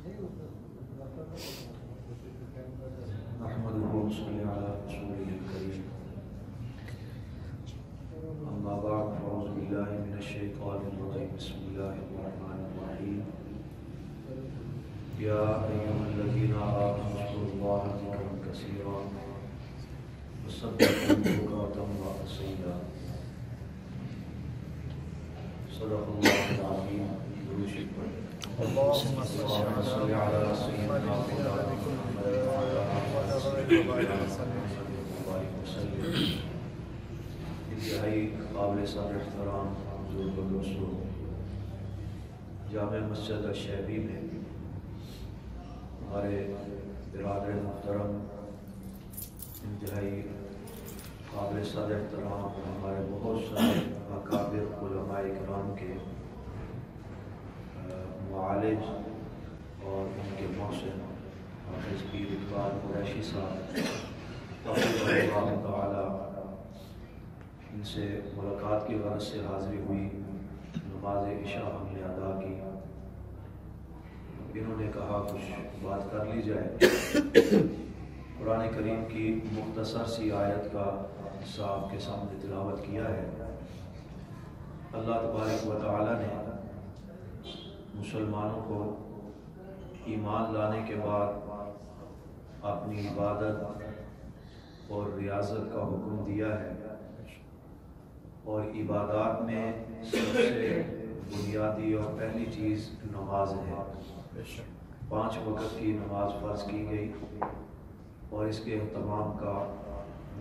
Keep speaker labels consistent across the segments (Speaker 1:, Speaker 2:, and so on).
Speaker 1: نحمده ونصلي على رسوله الكريم أما بعد فأعوذ بالله من الشيطان الرجيم بسم الله الرحمن الرحيم يا أيها الذين آمنوا اذكروا الله ذكرا كثيرا وسبحوه بكرة وأصيلا صدق الله العظيم. اللهم صل على سيدنا محمد وعلى آله وسلم. انتہائی قابل صدر احترام بزرگ و دوستوں، جامع مسجد الشیبی میں ہمارے برادر محترم انتہائی قابل صدر احترام ہمارے بہت سارے اکابر علماء کرام کے معالج اور ان کے محسن حافظ پیر اقبال قریشی صاحب حفظہ اللہ تعالی، ان سے ملاقات کی غرض سے حاضری ہوئی. نماز عشاء ہم نے ادا کی. انہوں نے کہا کچھ بات کر لی جائے. قرآن کریم کی مختصر سی آیت کا حصہ آپ کے سامنے تلاوت کیا ہے. اللہ تبارک و تعالی نے مسلمانوں کو ایمان لانے کے بعد اپنی عبادت اور ریاضت کا حکم دیا ہے، اور عبادات میں سب سے بنیادی اور پہلی چیز نماز ہے. 5 وقت کی نماز فرض کی گئی اور اس کے اہتمام کا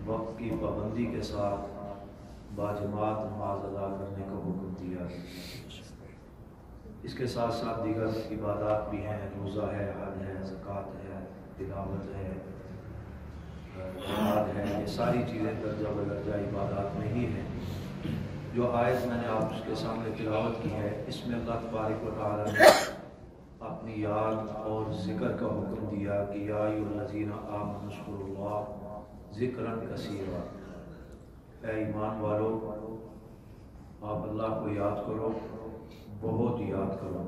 Speaker 1: وقت کی پابندی کے ساتھ باجماعت نماز ادا کرنے کا حکم دیا ہے. اس کے ساتھ ساتھ دیگر عبادات بھی ہیں، روزہ ہے، حج ہے، زکوٰۃ ہے، تلاوت ہے، جہاد ہے. یہ ساری چیزیں درجہ بدرجہ عبادات میں ہی ہیں. جو آیت میں نے آپ اس کے سامنے تلاوت کی ہے، اس میں اللہ تبارک و تعالی نے اپنی یاد اور ذکر کا حکم دیا کہ یا ایھا الذین آمنوا اذکروا اللہ ذکرا کثیرا. اے ایمان والو، آپ اللہ کو یاد کرو، بہت یاد کرو.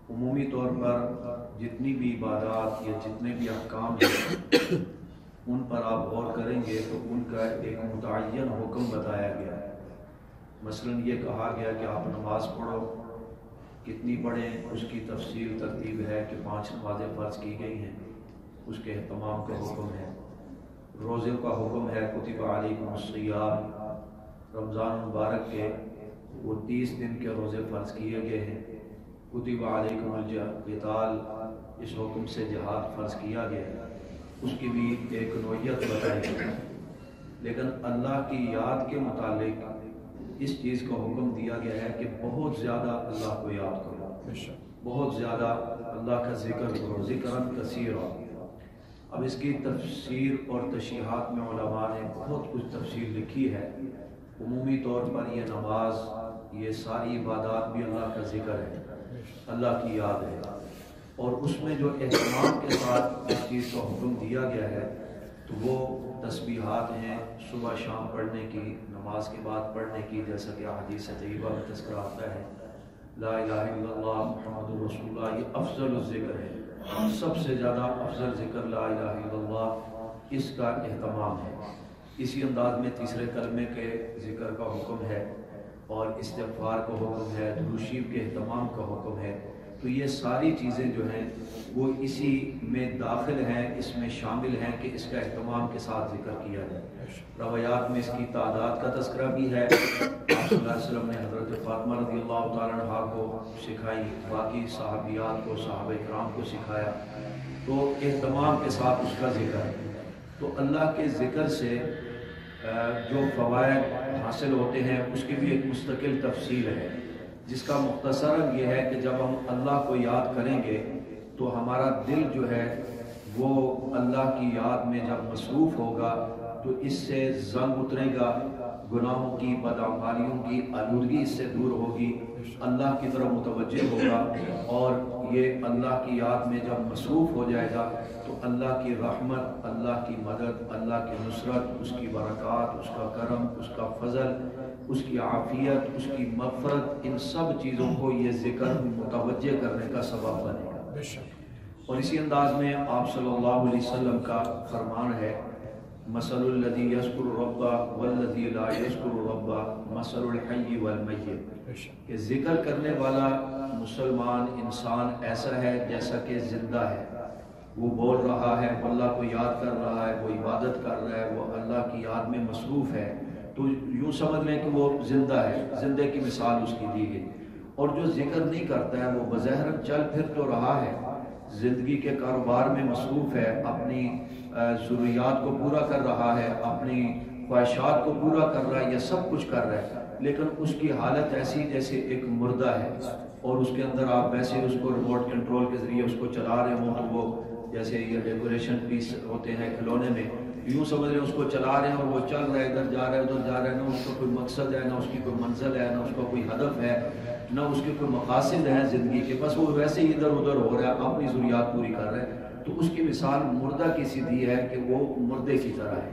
Speaker 1: عمومی طور پر جتنی بھی عبادات یا جتنے بھی احکام ہیں ان پر آپ غور کریں گے تو ان کا ایک متعین حکم بتایا گیا ہے. مثلا یہ کہا گیا کہ آپ نماز پڑھو. کتنی پڑھیں اس کی تفصیل ترتیب ہے کہ 5 نمازیں فرض کی گئی ہیں، اس کے اہتمام کا حکم ہے. روزے کا حکم ہے، کتب علیکم الصیام. رمضان مبارک کے وہ 30 دن کے روزے فرض کیے گئے ہیں. کتب علیکم القتال، اس حکم سے جہاد فرض کیا گیا ہے. اس کی بھی ایک نوعیت بتائی گئی. لیکن اللہ کی یاد کے متعلق اس چیز کا حکم دیا گیا ہے کہ بہت زیادہ اللہ کو یاد کرو، بہت زیادہ اللہ کا ذکر کرو، ذکرًا کثیرا. اب اس کی تفسیر اور تشریحات میں علماء نے بہت کچھ تفسیر لکھی ہے. عمومی طور پر یہ نماز، یہ ساری عبادات بھی اللہ کا ذکر ہے، اللہ کی یاد ہے. اور اس میں جو اہتمام کے ساتھ اس چیز کا حکم دیا گیا ہے تو وہ تسبیحات ہیں، صبح شام پڑھنے کی، نماز کے بعد پڑھنے کی، جیسا کہ حدیث طیبہ میں تذکرہ آتا ہے لا الہ الا اللہ محمد رسول اللہ. یہ افضل الذکر ہے، سب سے زیادہ افضل ذکر لا الہ الا اللہ. اس کا اہتمام ہے. اسی انداز میں تیسرے کلمے کے ذکر کا حکم ہے اور استغفار کا حکم ہے، درود شریف کے اہتمام کا حکم ہے. تو یہ ساری چیزیں جو ہیں وہ اسی میں داخل ہیں، اس میں شامل ہیں کہ اس کا اہتمام کے ساتھ ذکر کیا جائے. روایات میں اس کی تعداد کا تذکرہ بھی ہے. آپ صلی اللہ علیہ وسلم نے حضرت فاطمہ رضی اللہ تعالیٰ عنہ کو سکھائی، باقی صحابیات کو، صحابہ کرام کو سکھایا. تو اہتمام کے ساتھ اس کا ذکر ہے. تو اللہ کے ذکر سے جو فوائد حاصل ہوتے ہیں اس کی بھی ایک مستقل تفصیل ہے، جس کا مختصر یہ ہے کہ جب ہم اللہ کو یاد کریں گے تو ہمارا دل جو ہے وہ اللہ کی یاد میں جب مصروف ہوگا تو اس سے زنگ اترے گا، گناہوں کی، بدعمالیوں کی آلودگی اس سے دور ہوگی، اللہ کی طرف متوجہ ہوگا. اور یہ اللہ کی یاد میں جب مصروف ہو جائے گا تو اللہ کی رحمت، اللہ کی مدد، اللہ کی نصرت، اس کی برکات، اس کا کرم، اس کا فضل، اس کی عافیت، اس کی مغفرت، ان سب چیزوں کو یہ ذکر متوجہ کرنے کا سبب بنے گا۔ اور اسی انداز میں آپ صلی اللہ علیہ وسلم کا فرمان ہے، مثل الذی یذکر ربہ والذی لا یذکر ربہ مثل الحی والمیت، کہ ذکر کرنے والا مسلمان انسان ایسا ہے جیسا کہ زندہ ہے، وہ بول رہا ہے، وہ اللہ کو یاد کر رہا ہے، وہ عبادت کر رہا ہے، وہ اللہ کی یاد میں مصروف ہے، تو یوں سمجھ لیں کہ وہ زندہ ہے، زندے کی مثال اس کی دی گئی۔ اور جو ذکر نہیں کرتا ہے وہ بظاہر چل پھر تو رہا ہے، زندگی کے کاروبار میں مصروف ہے، اپنی ضروریات کو پورا کر رہا ہے، اپنی خواہشات کو پورا کر رہا ہے، یہ سب کچھ کر رہا ہے، لیکن اس کی حالت ایسی جیسے ایک مردہ ہے، اور اس کے اندر آپ ویسے اس کو ریموٹ کنٹرول کے ذریعے اس کو چلا رہے ہوں تو وہ جیسے یہ ڈیکوریشن پیس ہوتے ہیں کھلونے میں، یوں سمجھ رہے ہیں اس کو چلا رہے ہیں اور وہ چل رہا ہے، ادھر جا رہا ہے ادھر جا رہا ہے، نہ اس کا کوئی مقصد ہے، نہ اس کی کوئی منزل ہے، نہ اس کا کوئی ہدف ہے، نہ اس کے کوئی مقاصد ہیں زندگی کے، بس وہ ویسے ہی ادھر ادھر ہو رہا ہے، اپنی ضروریات پوری کر رہا ہے۔ تو اس کی مثال مردہ کی سی دی ہے کہ وہ مردے کی طرح ہے۔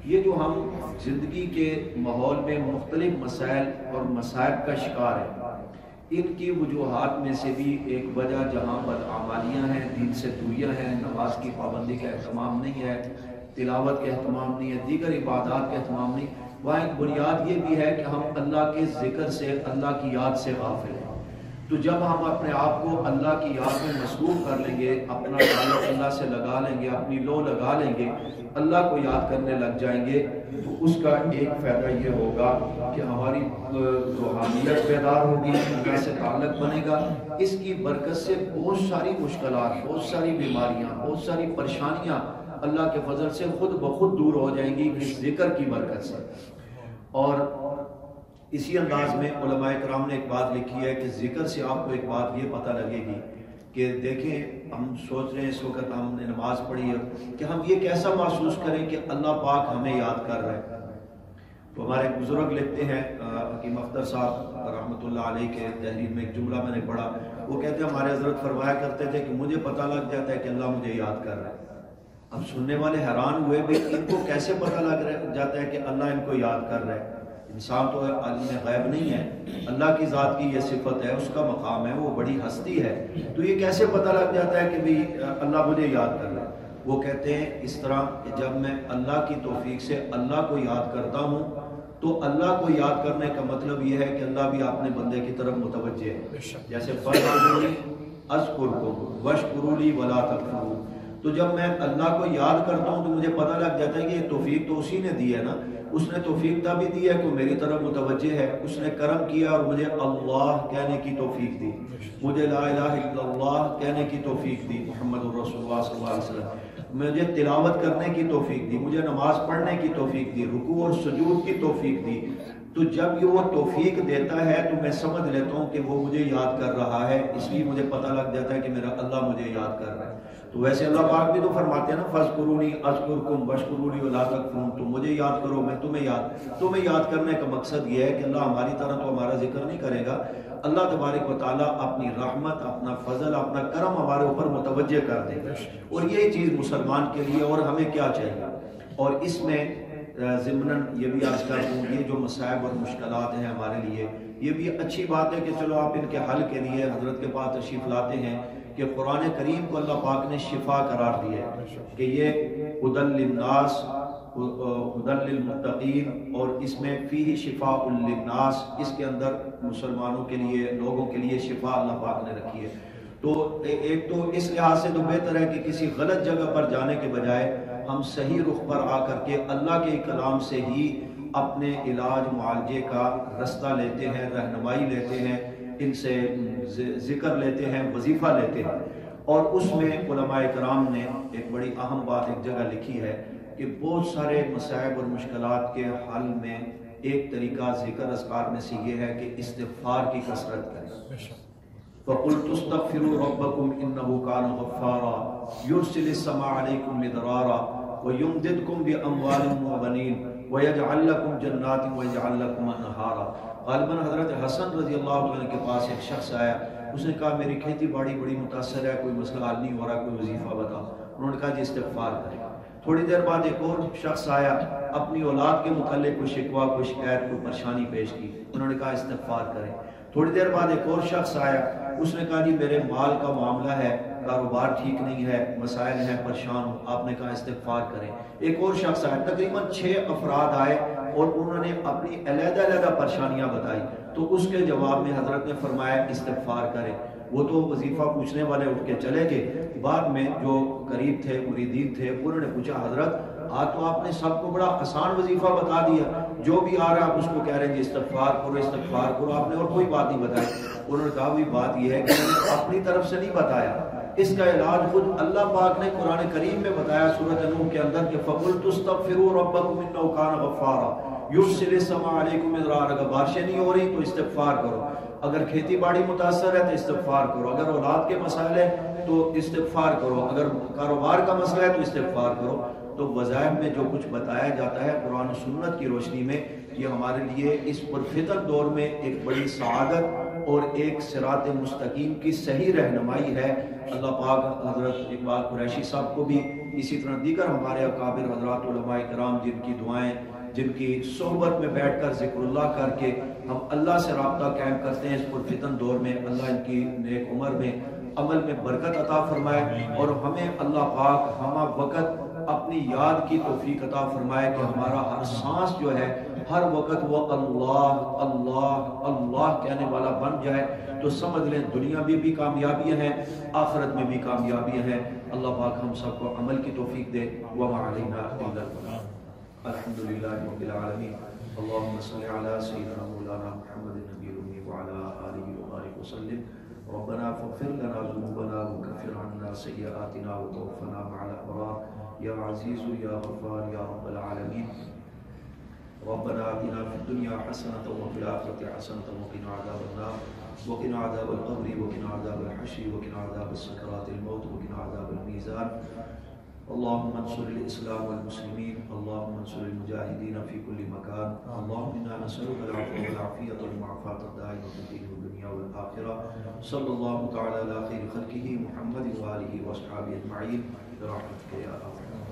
Speaker 1: یہ جو ہم زندگی کے ماحول میں مختلف مسائل اور مصائب کا شکار ہیں، ان کی وجوہات میں سے بھی ایک وجہ جہاں بدعمالیاں ہیں، دین سے دوریاں ہیں، نماز کی پابندی کا اہتمام نہیں ہے، تلاوت کا اہتمام نہیں ہے، دیگر عبادات کا اہتمام نہیں، وہاں ایک بنیاد یہ بھی ہے کہ ہم اللہ کے ذکر سے، اللہ کی یاد سے غافل ہیں۔ تو جب ہم اپنے آپ کو اللہ کی یاد میں مصروف کر لیں گے، اپنا تعلق اللہ سے لگا لیں گے، اپنی لو لگا لیں گے، اللہ کو یاد کرنے لگ جائیں گے، تو اس کا ایک فائدہ یہ ہوگا کہ ہماری روحانیت بیدار ہوگی، اللہ سے تعلق بنے گا۔ اس کی برکت سے بہت ساری مشکلات، بہت ساری بیماریاں، بہت ساری پریشانیاں اللہ کے فضل سے خود بخود دور ہو جائیں گی اس ذکر کی برکت سے۔ اور اسی انداز میں علماء کرام نے ایک بات لکھی ہے کہ ذکر سے آپ کو ایک بات یہ پتہ لگے گی کہ دیکھیں ہم سوچ رہے ہیں اس وقت ہم نے نماز پڑھی ہے کہ ہم یہ کیسا محسوس کریں کہ اللہ پاک ہمیں یاد کر رہے ہیں۔ تو ہمارے بزرگ لکھتے ہیں، حکیم اختر صاحب رحمۃ اللہ علیہ کے تحریر میں ایک جملہ میں نے پڑھا، وہ کہتے ہیں ہمارے حضرت فرمایا کرتے تھے کہ مجھے پتہ لگ جاتا ہے کہ اللہ مجھے یاد کر رہا ہے۔ اب سننے والے حیران ہوئے بھی ان کو کیسے پتہ لگ جاتا ہے کہ اللہ ان کو یاد کر رہا ہے؟ انسان تو عالم غیب نہیں ہے، اللہ کی ذات کی یہ صفت ہے، اس کا مقام ہے، وہ بڑی ہستی ہے، تو یہ کیسے پتہ لگ جاتا ہے کہ بھی اللہ مجھے یاد کر رہا ہے؟ وہ کہتے ہیں اس طرح کہ جب میں اللہ کی توفیق سے اللہ کو یاد کرتا ہوں تو اللہ کو یاد کرنے کا مطلب یہ ہے کہ اللہ بھی اپنے بندے کی طرف متوجہ ہے، جیسے فَاذْكُرُونِی اذکرکم واشکروا لی ولا تکفرون۔ تو جب میں اللہ کو یاد کرتا ہوں تو مجھے پتہ لگ جاتا ہے کہ یہ توفیق تو اسی نے دی ہے نا، اس نے توفیق تبھی دی ہے کہ میری طرف متوجہ ہے، اس نے کرم کیا اور مجھے اللہ کہنے کی توفیق دی، مجھے لا الہ الا اللہ کہنے کی توفیق دی، محمد الرسول اللہ صلی اللہ علیہ وسلم، مجھے تلاوت کرنے کی توفیق دی، مجھے نماز پڑھنے کی توفیق دی، رکوع اور سجود کی توفیق دی۔ تو جب یہ وہ توفیق دیتا ہے تو میں سمجھ لیتا ہوں کہ وہ مجھے یاد کر رہا ہے، اس لیے مجھے پتہ لگ جاتا ہے کہ میرا اللہ مجھے یاد کر رہا ہے۔ تو ویسے اللہ پاک بھی تو فرماتے ہیں نا فَاذْكُرُونِی اذْکُرکم واشکروا لی ولا تکفرون، تم مجھے یاد کرو میں تمہیں یاد کرنے کا مقصد یہ ہے کہ اللہ ہماری طرح تو ہمارا ذکر نہیں کرے گا، اللہ تبارک و تعالیٰ اپنی رحمت، اپنا فضل، اپنا کرم ہمارے اوپر متوجہ کر دے گا، اور یہی چیز مسلمان کے لیے، اور ہمیں کیا چاہیے۔ اور اس میں ضمناً یہ بھی آج کل یہ جو مصائب اور مشکلات ہیں ہمارے لیے، یہ بھی اچھی بات ہے کہ چلو آپ ان کے حل کے لیے حضرت کے پاس تشریف لاتے ہیں کہ قرآن کریم کو اللہ پاک نے شفا قرار دیا ہے کہ یہ ہدی للناس ہدی للمتقین، اور اس میں فیہ شفاء للناس، اس کے اندر مسلمانوں کے لیے، لوگوں کے لیے شفا اللہ پاک نے رکھی ہے۔ تو ایک تو اس لحاظ سے تو بہتر ہے کہ کسی غلط جگہ پر جانے کے بجائے ہم صحیح رخ پر آ کر کے اللہ کے کلام سے ہی اپنے علاج معالجے کا رستہ لیتے ہیں، رہنمائی لیتے ہیں، ان سے ذکر لیتے ہیں، وظیفہ لیتے ہیں۔ اور اس میں علماء کرام نے ایک بڑی اہم بات ایک جگہ لکھی ہے کہ بہت سارے مصائب اور مشکلات کے حل میں ایک طریقہ ذکر اذکار میں سے یہ ہے کہ استغفار کی کثرت کریں۔ فَقُلْتُ اسْتَغْفِرُوا رَبَّكُمْ إِنَّهُ كَانَ غَفَّارًا يُرْسِلِ السَّمَاءَ عَلَيْكُمْ مِدْرَارًا وَيُمْدِدْكُمْ بِأَمْوَالٍ وَبَنِينَ وَيَجْعَلْ لَكُمْ جَنَّاتٍ وَيَجْعَلْ لَكُمْ أَنْهَارًا۔ غالباً حضرت حسن رضی اللہ عنہ کے پاس ایک شخص آیا، اس نے کہا میری کھیتی باڑی بڑی متاثر ہے، کوئی مسئلہ حل نہیں ہو رہا، کوئی وظیفہ بتا۔ انہوں نے کہا جی استغفار کریں۔ تھوڑی دیر بعد ایک اور شخص آیا، اپنی اولاد کے متعلق کوئی شکوہ، کوئی شکایت، کوئی پریشانی پیش کی، انہوں نے کہا استغفار کریں۔ تھوڑی دیر بعد ایک اور شخص آیا، اس نے کہا جی میرے مال کا معاملہ ہے، کاروبار ٹھیک نہیں ہے، مسائل ہیں، پریشان ہوں، آپ نے کہا استغفار کریں۔ ایک اور شخص آیا، تقریباً 6 افراد آئے اور انہوں نے اپنی علیحدہ علیحدہ پریشانیاں بتائی، تو اس کے جواب میں حضرت نے فرمایا استغفار کریں۔ وہ تو وظیفہ پوچھنے والے اٹھ کے چلے گئے، بعد میں جو قریب تھے، مریدین تھے، انہوں نے پوچھا حضرت آج تو آپ نے سب کو بڑا آسان وظیفہ بتا دیا، جو بھی آ رہا ہے آپ اس کو کہہ رہے ہیں استغفار کرو استغفار کرو، آپ نے اور کوئی بات نہیں بتائی۔ انہوں نے کہا بھی بات یہ ہے کہ میں نے اپنی طرف سے نہیں بتایا، اس کا علاج خود اللہ پاک نے قرآن کریم میں بتایا سورۃ نوح کے اندر کہ فَقُلْتُ اسْتَغْفِرُوا رَبَّكُمْ إِنَّهُ كَانَ غَفَّارًا يُرْسِلِ السَّمَاءَ عَلَيْكُمْ مِدْرَارًا۔ اگر بارشیں نہیں ہو رہی تو استغفار کرو، اگر کھیتی باڑی متاثر ہے تو استغفار کرو، اگر اولاد کے مسائل ہیں تو استغفار کرو، اگر کاروبار کا مسئلہ ہے تو استغفار کرو۔ تو وظائف میں جو کچھ بتایا جاتا ہے قرآن و سنت کی روشنی میں، یہ ہمارے لیے اس پرفتن دور میں ایک بڑی سعادت اور ایک صراط مستقیم کی صحیح رہنمائی ہے۔ اللہ پاک حضرت اقبال قریشی صاحب کو بھی، اسی طرح دیگر ہمارے اکابر حضرات علماء کرام جن کی دعائیں، جن کی صحبت میں بیٹھ کر ذکر اللہ کر کے ہم اللہ سے رابطہ قائم کرتے ہیں اس پرفتن دور میں، اللہ ان کی نیک عمر میں، عمل میں برکت عطا فرمائے، اور ہمیں اللہ پاک ہمہ وقت اپنی یاد کی توفیق عطا فرمائے کہ ہمارا ہر سانس جو ہے ہر وقت وہ اللہ اللہ اللہ کہنے والا بن جائے، تو سمجھ لیں دنیا میں بھی کامیابیاں ہیں، آخرت میں بھی کامیابیاں ہیں۔ اللہ پاک ہم سب کو عمل کی توفیق دے۔ وما علینا الا البلاغ۔ الحمدللہ رب العالمین۔ اللہم صل علی سیدنا مولانا محمد النبی الأمی وعلی آلہ وبارک وسلم۔ ربنا فاغفر لنا ذنوبنا وكفر عنا سيئاتنا وتوفنا مع الأبرار يا عزيز يا غفار يا رب العالمين۔ ربنا آتنا في الدنيا حسنة وفي الآخرة حسنة وقنا عذاب النار وقنا عذاب القبر وقنا عذاب الحشر وقنا عذاب السكرات الموت وقنا عذاب الميزان۔ اللهم انصر الإسلام والمسلمين، اللهم انصر المجاهدين في كل مكان، اللهم إنا نسألك العفو والعافية والمعافاة الدائمة في الدين والدنيا والآخرة۔ صلى الله تعالى على خير خلقه محمد وآله وأصحابه أجمعين برحمتك يا أرحم